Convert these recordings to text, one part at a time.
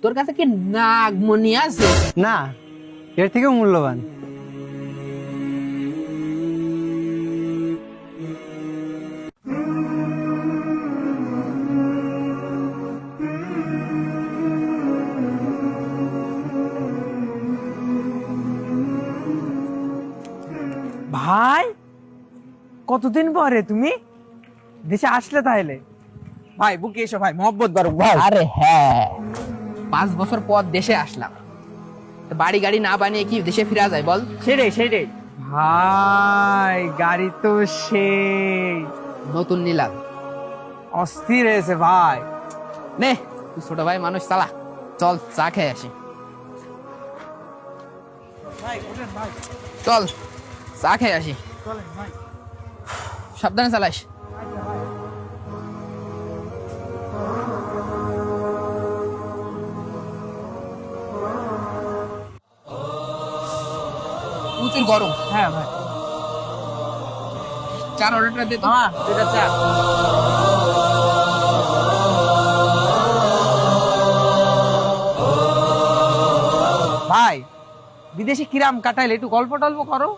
তোর কাছে কি নাগমণি আছে? না, এর থেকেও মূল্যবান। ভাই, কতদিন পরে তুমি দেশে আসলে? তাহলে ভাই বুকে এসো ভাই, মহব্বত বারুক ভাই। আরে হ্যাঁ, 5 বছর পর দেশে আসলাম। তো বাড়ি গাড়ি না বানিয়ে কি দেশে ফিরা যায় বল? সেটাই ভাই, গাড়ি তো সেই নতুন নিলাম। অস্থির হয়েছে ভাই। নে তুই ছোট ভাই মানুষ, চালা চল চা খেয়ে আসি। চল চা খেয়ে আসি, সাবধানে চালাইস। প্রচুর গরম। হ্যাঁ ভাই, চার অর্ডারটা দে তো। দুটা চা। ভাই, বিদেশে কিরাম কাটাইলে একটু গল্প টল্প করো।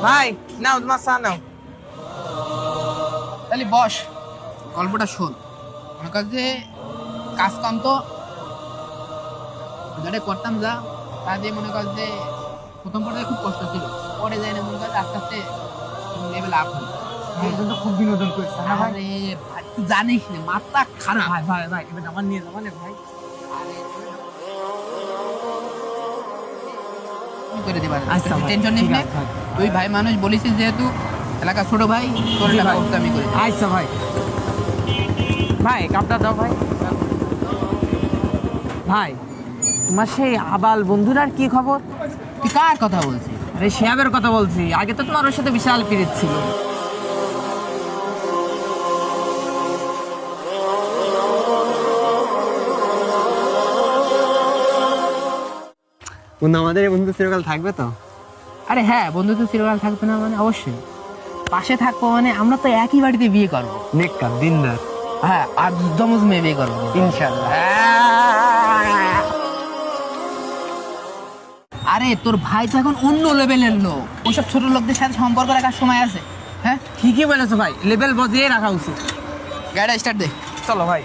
ভাই নাও, তোমার চা নাও। তাহলে বস, গল্পটা শোন। আমার কাছে কাজ কাম তো যেটা করতাম যা তা দিয়ে মনে কর যে প্রথম পর্যায়ে খুব কষ্ট ছিল, পরে যাই না মনে কর আস্তে আস্তে লেভেল আপ হলো। এই জন্য খুব বিনোদন করছে না ভাই? আরে ভাই তুই জানিস না, মাথা খারাপ। ভাই ভাই ভাই, এবার আমার নিয়ে যাবো না ভাই। তুমি করে দিবা, আচ্ছা ভাই, টেনশন নিস ঠিক না। আছে ভাই। তুই ভাই মানুষ বলিস যেহেতু এলাকা ছোট ভাই, তোর জি ভাই। ব্যবস্থা আমি করে দিবো। আচ্ছা ভাই। ভাই কাপটা দাও ভাই। ভাই, তোমার সেই আবাল বন্ধুরার কি খবর? তুই কার কথা বলছিস? আরে শিহাবের কথা বলছি। আগে তো তোমার ওর সাথে বিশাল পিরিত ছিল। বন্ধু, আমাদের এই বন্ধু চিরকাল থাকবে তো? আরে হ্যাঁ, বন্ধু তো চিরকাল থাকবে না মানে? অবশ্যই পাশে থাকবো। মানে আমরা তো একই বাড়িতে বিয়ে করবো। নেককার দিনদার, হ্যাঁ, আর জমজ মেয়ে বিয়ে করবো ইনশাআল্লাহ। আরে তোর ভাই তো এখন অন্য লেভেলের লোক, ওইসব ছোট লোকদের সাথে সম্পর্ক রাখার সময় আছে? হ্যাঁ, ঠিকই বলেছো ভাই, লেভেল বজিয়ে রাখা উচিত। গাড়িটা স্টার্ট দে। চলো ভাই।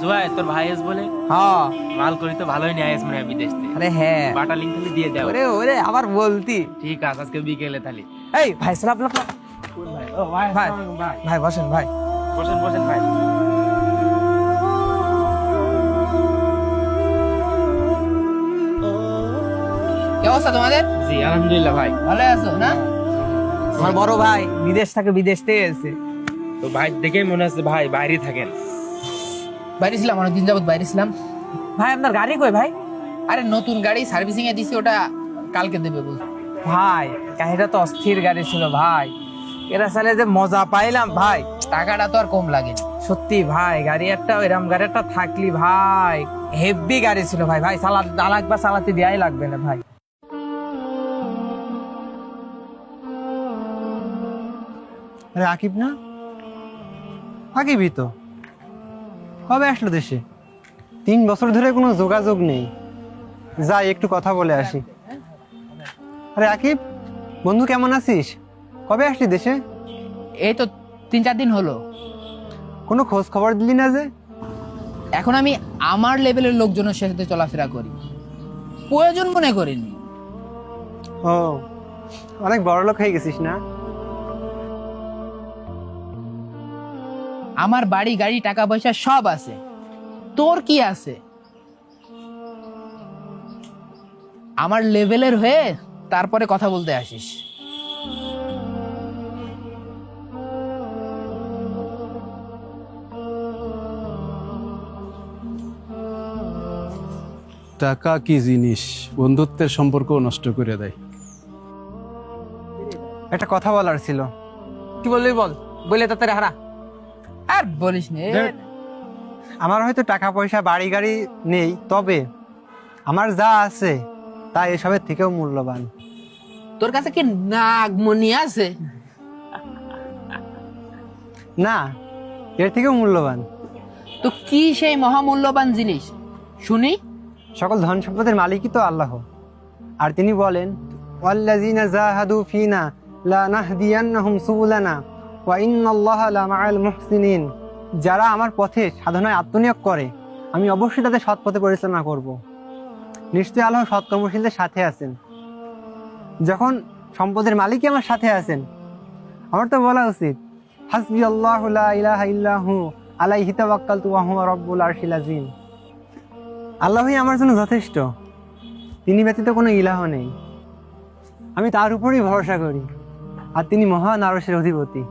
জুয়াই, তোর ভাই এস বলে হ্যাঁ, মাল করি তো ভালোই নিয়ে আইস মনে হয় বিদেশ থেকে। আরে হ্যাঁ। বাটা লিঙ্ক খালি দিয়ে দাও। ওরে ওরে, আবার বলতি। ঠিক আছে, আজকে বিকেলে তাহলে। এই ভাই, সালাম ভাই। ও ভাই, ভাই ভাই ভাই বসেন ভাই। বসেন বসেন ভাই। কি অবস্থা তোমাদের? জি আলহামদুলিল্লাহ ভাই। ভালো আছো না? আমার বড় ভাই বিদেশ থেকে এসেছে। তো ভাই দেখে মনে হচ্ছে ভাই বাইরে থাকেন। বাইরে ছিলাম, অনেকদিন যাবত বাইরে ছিলাম। ভাই আপনার গাড়ি কই ভাই? আরে নতুন গাড়ি সার্ভিসিং এ দিছি, ওটা কালকে দেবে বল। ভাই গাড়িটা তো অস্থির গাড়ি ছিল ভাই। এরা সালে যে মজা পাইলাম ভাই। টাকাটা তো আর কম লাগে। সত্যি ভাই, গাড়ি একটা এরম গাড়ি একটা থাকলি ভাই, হেভি গাড়ি ছিল ভাই। ভাই একবার চালাতে দেওয়াই লাগবে না ভাই। আরে আকিব না? আকিবই তো। কবে আসলো দেশে? 3 বছর ধরে কোনো যোগাযোগ নেই। যাই একটু কথা বলে আসি। আরে আকিব, বন্ধু কেমন আছিস? কবে আসলি দেশে? এই তো 3-4 দিন হলো। কোনো খোঁজ খবর দিলি না যে? এখন আমি আমার লেভেলের লোকজনের সাথে চলাফেরা করি, প্রয়োজন মনে করিনি। ও, অনেক বড় লোক হয়ে গেছিস না? আমার বাড়ি গাড়ি টাকা পয়সা সব আছে, তোর কি আছে? আমার লেভেলের হয়ে তারপরে কথা বলতে আসিস। টাকা কি জিনিস, বন্ধুত্বের সম্পর্ক নষ্ট করে দেয়। একটা কথা বলার ছিল। কি বলবি বল, বলে তাড়াতাড়ি হারা। আর বলিস নে, আমার হয়তো টাকা পয়সা বাড়ি গাড়ি নেই, তবে আমার যা আছে তা এসবের থেকেও মূল্যবান। তোর কাছে কি নাগমণি আছে? না, এর থেকেও মূল্যবান। তো কি সেই মহামূল্যবান জিনিস শুনি? সকল ধন সম্পদের মালিকই তো আল্লাহ। আর তিনি বলেন, ওয়াল্লাযীনা জাহাদু ফীনা লানাহদিয়ান্নাহুম সুবুলানা ওয়া ইন্নাল্লাহা লামাআল মুহসিনিন। যারা আমার পথে সাধনায় আত্মনিয়োগ করে, আমি অবশ্যই তাদের সৎ পথে পরিচালনা করব। নিশ্চয়ই আল্লাহ সৎকর্মশীলদের সাথে আছেন। যখন সম্পদের মালিকই আমার সাথে আছেন, আমার তো বলা উচিত, হাসবি আল্লাহু লা ইলাহা ইল্লাহু আলাইহি তাওয়াক্কালতু ওয়া হুয়া রাব্বুল আরশিল আযীম। আল্লাহই আমার জন্য যথেষ্ট, তিনি ব্যতীত কোনো ইলাহ নেই। আমি তার উপরেই ভরসা করি, আর তিনি মহান আরশের অধিপতি।